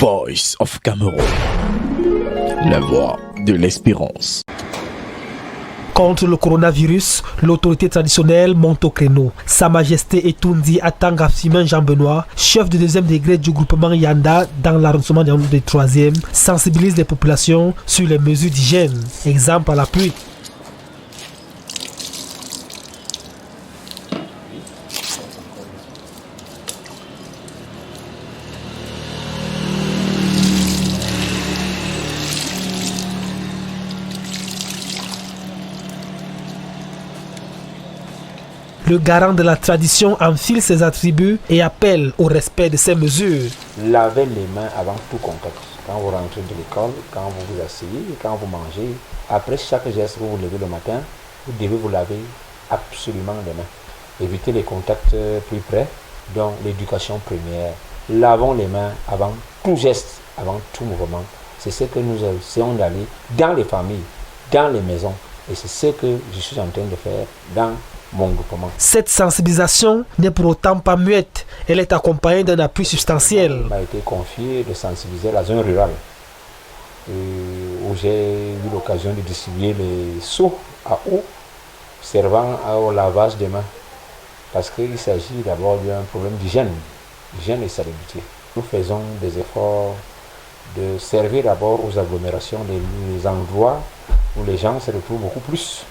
Voice of Cameroun, la voix de l'espérance. Contre le coronavirus, l'autorité traditionnelle monte au créneau. Sa Majesté Etundi Atanga Simen Jean-Benoît, chef de deuxième degré du groupement Yanda dans l'arrondissement du 3e, sensibilise les populations sur les mesures d'hygiène. Exemple à l'appui. Le garant de la tradition enfile ses attributs et appelle au respect de ces mesures. Lavez les mains avant tout contact. Quand vous rentrez de l'école, quand vous vous asseyez, quand vous mangez, après chaque geste que vous levez le matin, vous devez vous laver absolument les mains. Évitez les contacts plus près, donc l'éducation première. Lavons les mains avant tout geste, avant tout mouvement. C'est ce que nous essayons d'aller dans les familles, dans les maisons. Et c'est ce que je suis en train de faire dans mon groupement. Cette sensibilisation n'est pour autant pas muette. Elle est accompagnée d'un appui substantiel. Il m'a été confié de sensibiliser la zone rurale, où j'ai eu l'occasion de distribuer les seaux à eau servant au lavage des mains. Parce qu'il s'agit d'abord d'un problème d'hygiène et salubrité. Nous faisons des efforts de servir d'abord aux agglomérations, les endroits où les gens se retrouvent beaucoup plus.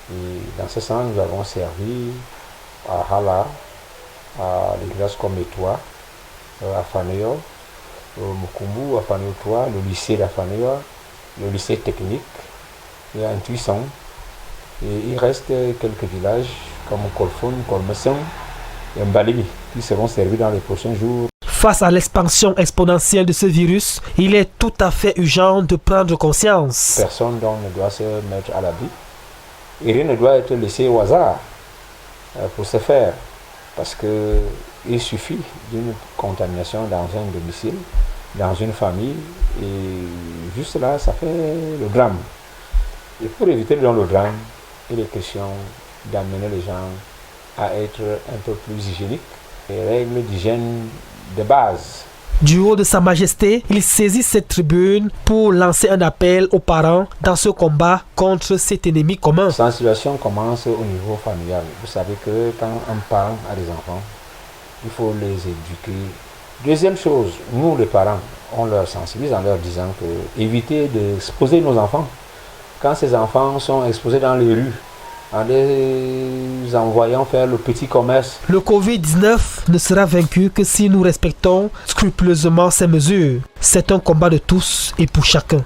Et dans ce sens, nous avons servi à Hala, à l'église comme Etoua, à Fanéo, au Mukumbu, à Fanéo 3, le lycée d'Afanéo, le lycée technique, et à Intuisson. Et il reste quelques villages comme Kolfon, Kolmesson et Mbalimi qui seront servis dans les prochains jours. Face à l'expansion exponentielle de ce virus, il est tout à fait urgent de prendre conscience. Personne donc ne doit se mettre à l'abri. Et rien ne doit être laissé au hasard pour se faire, parce qu'il suffit d'une contamination dans un domicile, dans une famille, et juste là, ça fait le drame. Et pour éviter le drame, il est question d'amener les gens à être un peu plus hygiéniques, les règles d'hygiène de base. Du haut de Sa Majesté, il saisit cette tribune pour lancer un appel aux parents dans ce combat contre cet ennemi commun. La sensibilisation commence au niveau familial. Vous savez que quand un parent a des enfants, il faut les éduquer. Deuxième chose, nous les parents, on leur sensibilise en leur disant que éviter d'exposer nos enfants. Quand ces enfants sont exposés dans les rues, en les envoyant faire le petit commerce. Le Covid-19 ne sera vaincu que si nous respectons scrupuleusement ces mesures. C'est un combat de tous et pour chacun.